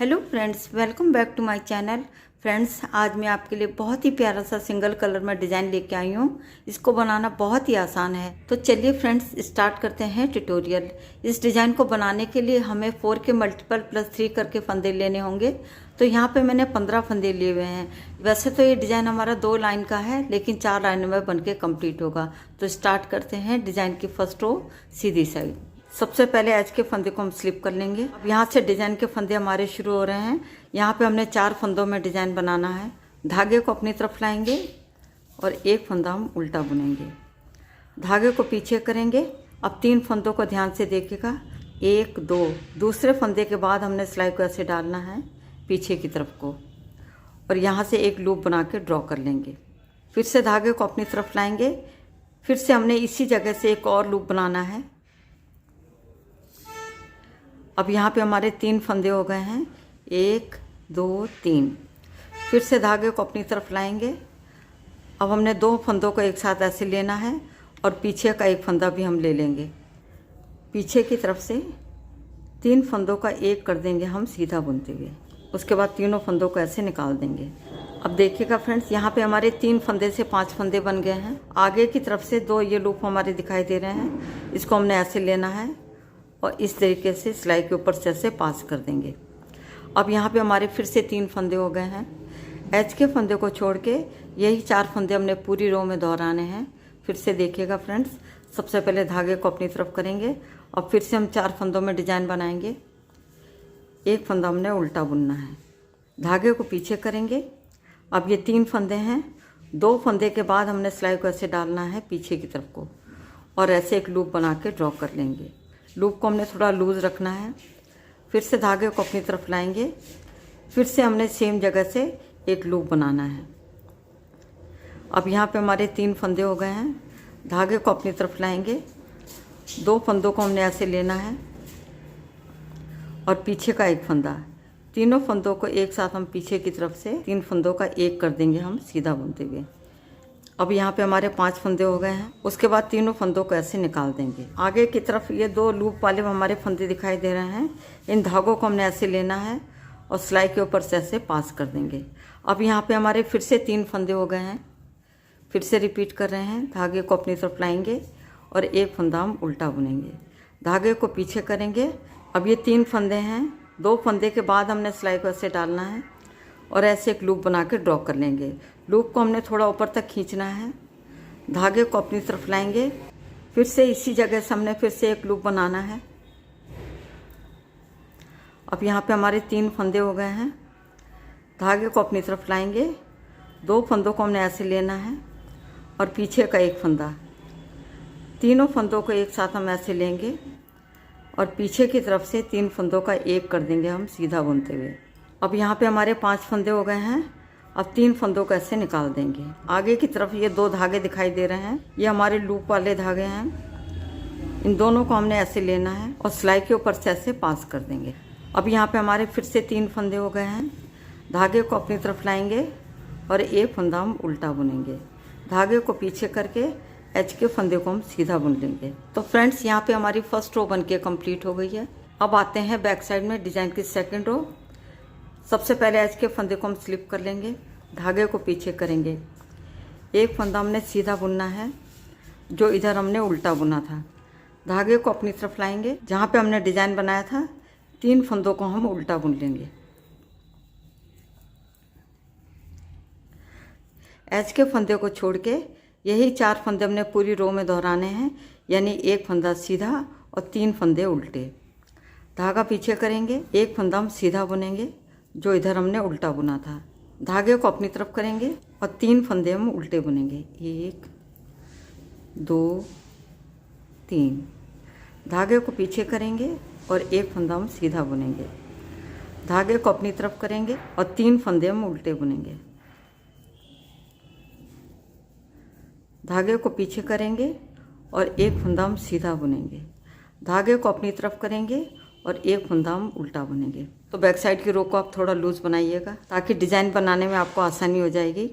Hello friends, welcome back to my channel. Friends, आज मैं आपके लिए बहुत ही प्यारा सा सिंगल कलर में डिज़ाइन लेके आई हूँ। इसको बनाना बहुत ही आसान है। तो चलिए फ्रेंड्स, स्टार्ट करते हैं ट्यूटोरियल। इस डिज़ाइन को बनाने के लिए हमें 4 के मल्टीपल +3 करके फंदे लेने होंगे। तो यहाँ पे मैंने 15 फंदे लिए हुए हैं। वैसे तो ये डिज़ाइन हमारा 2 लाइन का है, लेकिन 4 लाइनों में बन के कम्प्लीट होगा। तो स्टार्ट करते हैं। डिज़ाइन की फर्स्ट रो सीधी साइड। सबसे पहले एज के फंदे को हम स्लिप कर लेंगे। अब यहाँ से डिजाइन के फंदे हमारे शुरू हो रहे हैं। यहाँ पे हमने 4 फंदों में डिजाइन बनाना है। धागे को अपनी तरफ लाएंगे और एक फंदा हम उल्टा बुनेंगे। धागे को पीछे करेंगे। अब 3 फंदों को ध्यान से देखिएगा, 1 2। दूसरे फंदे के बाद हमने सिलाई को ऐसे डालना है पीछे की तरफ को, और यहाँ से एक लूप बना के ड्रॉ कर लेंगे। फिर से धागे को अपनी तरफ लाएंगे। फिर से हमने इसी जगह से एक और लूप बनाना है। अब यहाँ पे हमारे 3 फंदे हो गए हैं, 1 2 3। फिर से धागे को अपनी तरफ लाएंगे। अब हमने 2 फंदों को एक साथ ऐसे लेना है और पीछे का एक फंदा भी हम ले लेंगे। पीछे की तरफ से 3 फंदों का एक कर देंगे हम सीधा बुनते हुए। उसके बाद तीनों फंदों को ऐसे निकाल देंगे। अब देखिएगा फ्रेंड्स, यहाँ पे हमारे 3 फंदे से 5 फंदे बन गए हैं। आगे की तरफ से 2 ये लूप हमारे दिखाई दे रहे हैं। इसको हमने ऐसे लेना है और इस तरीके से सिलाई के ऊपर से ऐसे पास कर देंगे। अब यहाँ पे हमारे फिर से 3 फंदे हो गए हैं। एज के फंदे को छोड़ के यही 4 फंदे हमने पूरी रो में दोहराने हैं। फिर से देखिएगा फ्रेंड्स, सबसे पहले धागे को अपनी तरफ करेंगे और फिर से हम 4 फंदों में डिजाइन बनाएंगे। एक फंदा हमने उल्टा बुनना है। धागे को पीछे करेंगे। अब ये 3 फंदे हैं। 2 फंदे के बाद हमने सिलाई को ऐसे डालना है पीछे की तरफ को, और ऐसे एक लूप बना के ड्रॉ कर लेंगे। लूप को हमने थोड़ा लूज रखना है। फिर से धागे को अपनी तरफ लाएंगे। फिर से हमने सेम जगह से एक लूप बनाना है। अब यहाँ पे हमारे 3 फंदे हो गए हैं। धागे को अपनी तरफ लाएंगे। 2 फंदों को हमने ऐसे लेना है और पीछे का एक फंदा। तीनों फंदों को एक साथ हम पीछे की तरफ से 3 फंदों का एक कर देंगे हम सीधा बुनते हुए। अब यहाँ पे हमारे 5 फंदे हो गए हैं। उसके बाद तीनों फंदों को ऐसे निकाल देंगे। आगे की तरफ ये 2 लूप वाले हमारे फंदे दिखाई दे रहे हैं। इन धागों को हमने ऐसे लेना है और सिलाई के ऊपर से ऐसे पास कर देंगे। अब यहाँ पे हमारे फिर से 3 फंदे हो गए हैं। फिर से रिपीट कर रहे हैं। धागे को अपनी तरफ लाएंगे और एक फंदा हम उल्टा बुनेंगे। धागे को पीछे करेंगे। अब ये 3 फंदे हैं। 2 फंदे के बाद हमने सिलाई को ऐसे डालना है और ऐसे एक लूप बना के ड्रॉ कर लेंगे। लूप को हमने थोड़ा ऊपर तक खींचना है। धागे को अपनी तरफ लाएंगे। फिर से इसी जगह से हमने फिर से एक लूप बनाना है। अब यहाँ पे हमारे 3 फंदे हो गए हैं। धागे को अपनी तरफ लाएंगे। 2 फंदों को हमने ऐसे लेना है और पीछे का एक फंदा। तीनों फंदों को एक साथ हम ऐसे लेंगे और पीछे की तरफ से 3 फंदों का एक कर देंगे हम सीधा बुनते हुए। अब यहाँ पे हमारे 5 फंदे हो गए हैं। अब 3 फंदों को ऐसे निकाल देंगे। आगे की तरफ ये 2 धागे दिखाई दे रहे हैं, ये हमारे लूप वाले धागे हैं। इन दोनों को हमने ऐसे लेना है और सिलाई के ऊपर से ऐसे पास कर देंगे। अब यहाँ पे हमारे फिर से 3 फंदे हो गए हैं। धागे को अपनी तरफ लाएंगे और एक फंदा हम उल्टा बुनेंगे। धागे को पीछे करके एच के फंदे को हम सीधा बुन लेंगे। तो फ्रेंड्स, यहाँ पे हमारी फर्स्ट रो बन के कम्प्लीट हो गई है। अब आते हैं बैक साइड में डिजाइन की सेकेंड रो। सबसे पहले एज के फंदे को हम स्लिप कर लेंगे। धागे को पीछे करेंगे। एक फंदा हमने सीधा बुनना है जो इधर हमने उल्टा बुना था। धागे को अपनी तरफ लाएंगे। जहाँ पे हमने डिजाइन बनाया था 3 फंदों को हम उल्टा बुन लेंगे। एज के फंदे को छोड़ के यही 4 फंदे हमने पूरी रो में दोहराने हैं, यानी एक फंदा सीधा और 3 फंदे उल्टे। धागा पीछे करेंगे। एक फंदा हम सीधा बुनेंगे जो इधर हमने उल्टा बुना था। धागे को अपनी तरफ करेंगे और 3 फंदे हम उल्टे बुनेंगे। 1 2 3। धागे को पीछे करेंगे और एक फंदा हम सीधा बुनेंगे। धागे को अपनी तरफ करेंगे और 3 फंदे हम उल्टे बुनेंगे। धागे को पीछे करेंगे और एक फंदा हम सीधा बुनेंगे। धागे को अपनी तरफ करेंगे और एक फंदा हम उल्टा बुनेंगे। तो बैक साइड की रो को आप थोड़ा लूज बनाइएगा ताकि डिज़ाइन बनाने में आपको आसानी हो जाएगी।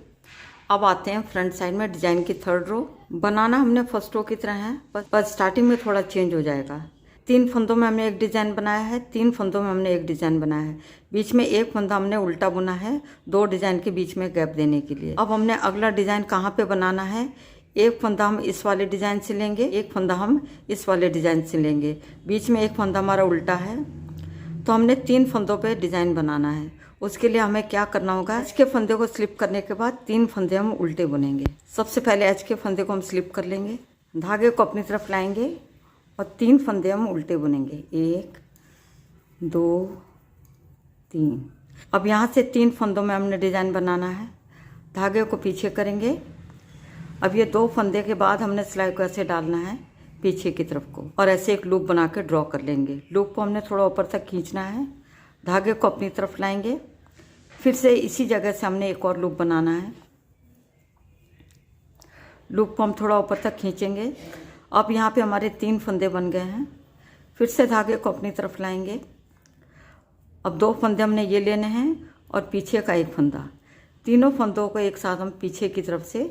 अब आते हैं फ्रंट साइड में डिज़ाइन की थर्ड रो। बनाना हमने फर्स्ट रो की तरह है, पर स्टार्टिंग में थोड़ा चेंज हो जाएगा। 3 फंदों में हमने एक डिज़ाइन बनाया है, 3 फंदों में हमने एक डिज़ाइन बनाया है। बीच में एक फंदा हमने उल्टा बुना है 2 डिज़ाइन के बीच में गैप देने के लिए। अब हमने अगला डिज़ाइन कहाँ पे बनाना है, एक फंदा हम इस वाले डिज़ाइन से लेंगे, एक फंदा हम इस वाले डिज़ाइन से लेंगे। बीच में एक फंदा हमारा उल्टा है, तो हमने 3 फंदों पे डिज़ाइन बनाना है। उसके लिए हमें क्या करना होगा, एच के फंदे को स्लिप करने के बाद 3 फंदे हम उल्टे बुनेंगे। सबसे पहले एच के फंदे को हम स्लिप कर लेंगे, धागे को अपनी तरफ लाएंगे और 3 फंदे हम उल्टे बुनेंगे, 1 2 3। अब यहाँ से 3 फंदों में हमने डिज़ाइन बनाना है। धागे को पीछे करेंगे। अब ये 2 फंदे के बाद हमने सिलाई को ऐसे डालना है पीछे की तरफ को, और ऐसे एक लूप बना के ड्रॉ कर लेंगे। लूप को हमने थोड़ा ऊपर तक खींचना है, धागे को अपनी तरफ लाएंगे, फिर से इसी जगह से हमने एक और लूप बनाना है। लूप को हम थोड़ा ऊपर तक खींचेंगे। अब यहाँ पे हमारे 3 फंदे बन गए हैं। फिर से धागे को अपनी तरफ लाएंगे। अब 2 फंदे हमने ये लेने हैं और पीछे का एक फंदा। तीनों फंदों को एक साथ हम पीछे की तरफ से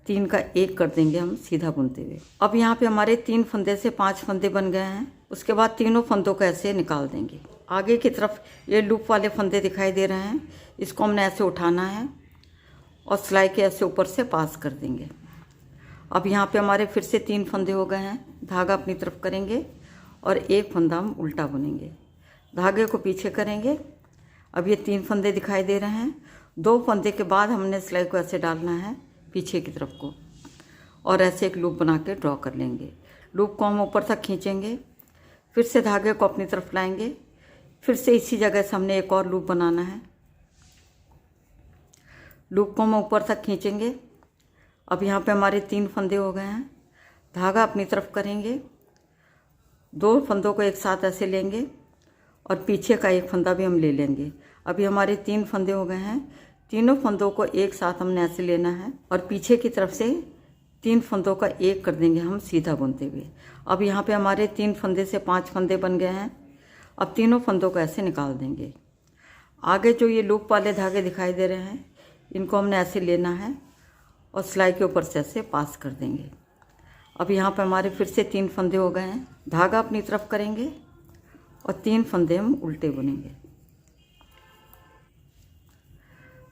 3 का 1 कर देंगे हम सीधा बुनते हुए। अब यहाँ पे हमारे 3 फंदे से 5 फंदे बन गए हैं। उसके बाद तीनों फंदों को ऐसे निकाल देंगे। आगे की तरफ ये लूप वाले फंदे दिखाई दे रहे हैं, इसको हमने ऐसे उठाना है और सिलाई के ऐसे ऊपर से पास कर देंगे। अब यहाँ पे हमारे फिर से 3 फंदे हो गए हैं। धागा अपनी तरफ करेंगे और एक फंदा हम उल्टा बुनेंगे। धागे को पीछे करेंगे। अब ये 3 फंदे दिखाई दे रहे हैं। 2 फंदे के बाद हमने सिलाई को ऐसे डालना है पीछे की तरफ को, और ऐसे एक लूप बना के ड्रॉ कर लेंगे। लूप को हम ऊपर तक खींचेंगे, फिर से धागे को अपनी तरफ लाएंगे, फिर से इसी जगह से हमने एक और लूप बनाना है। लूप को हम ऊपर तक खींचेंगे। अब यहाँ पे हमारे 3 फंदे हो गए हैं। धागा अपनी तरफ करेंगे, 2 फंदों को एक साथ ऐसे लेंगे और पीछे का एक फंदा भी हम ले लेंगे। अभी हमारे 3 फंदे हो गए हैं। तीनों फंदों को एक साथ हमने ऐसे लेना है और पीछे की तरफ से 3 फंदों का 1 कर देंगे हम सीधा बुनते हुए। अब यहाँ पे हमारे 3 फंदे से 5 फंदे बन गए हैं। अब तीनों फंदों को ऐसे निकाल देंगे। आगे जो ये लूप वाले धागे दिखाई दे रहे हैं, इनको हमने ऐसे लेना है और सिलाई के ऊपर से ऐसे पास कर देंगे। अब यहाँ पे हमारे फिर से 3 फंदे हो गए हैं। धागा अपनी तरफ करेंगे और 3 फंदे हम उल्टे बुनेंगे।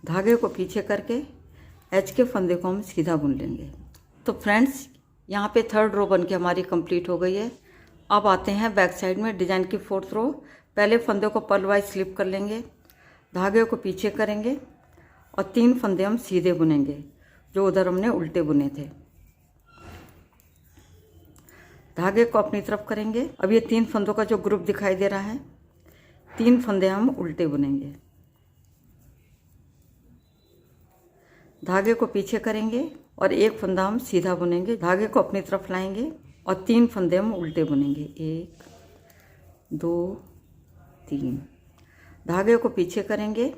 धागे को पीछे करके एच के फंदे को हम सीधा बुन लेंगे। तो फ्रेंड्स, यहाँ पे 3rd रो बन के हमारी कंप्लीट हो गई है। अब आते हैं बैक साइड में डिज़ाइन की 4th रो। पहले फंदे को पर्ल वाइज स्लिप कर लेंगे, धागे को पीछे करेंगे और 3 फंदे हम सीधे बुनेंगे जो उधर हमने उल्टे बुने थे। धागे को अपनी तरफ करेंगे। अब ये 3 फंदों का जो ग्रुप दिखाई दे रहा है, 3 फंदे हम उल्टे बुनेंगे। धागे को पीछे करेंगे और एक फंदा हम सीधा बुनेंगे। धागे को अपनी तरफ लाएंगे और 3 फंदे हम उल्टे बुनेंगे, 1 2 3। धागे को पीछे करेंगे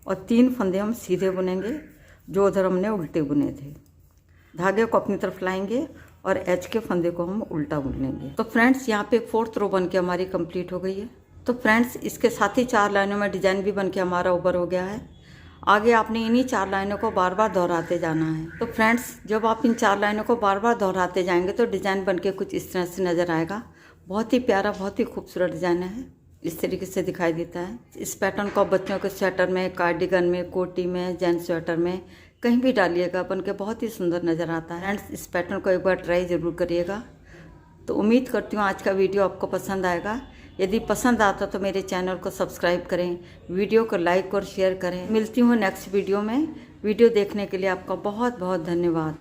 और 3 फंदे हम सीधे बुनेंगे जो उधर हमने उल्टे बुने थे। धागे को अपनी तरफ लाएंगे और एच के फंदे को हम उल्टा बुन लेंगे। तो फ्रेंड्स, यहाँ पे 4th रो बन के हमारी कंप्लीट हो गई है। तो फ्रेंड्स, इसके साथ ही 4 लाइनों में डिज़ाइन भी बन के हमारा ओवर हो गया है। आगे आपने इन्हीं 4 लाइनों को बार बार दोहराते जाना है। तो फ्रेंड्स, जब आप इन 4 लाइनों को बार बार दोहराते जाएंगे तो डिज़ाइन बनके कुछ इस तरह से नज़र आएगा। बहुत ही प्यारा, बहुत ही खूबसूरत डिज़ाइन है। इस तरीके से दिखाई देता है। इस पैटर्न को आप बच्चों के स्वेटर में, कार्डिगन में, कोटी में, जेंट्स स्वेटर में कहीं भी डालिएगा, बनके बहुत ही सुंदर नज़र आता है। फ्रेंड्स, इस पैटर्न को एक बार ट्राई ज़रूर करिएगा। तो उम्मीद करती हूँ आज का वीडियो आपको पसंद आएगा। यदि पसंद आता तो मेरे चैनल को सब्सक्राइब करें, वीडियो को लाइक और शेयर करें। मिलती हूँ नेक्स्ट वीडियो में। वीडियो देखने के लिए आपका बहुत बहुत धन्यवाद।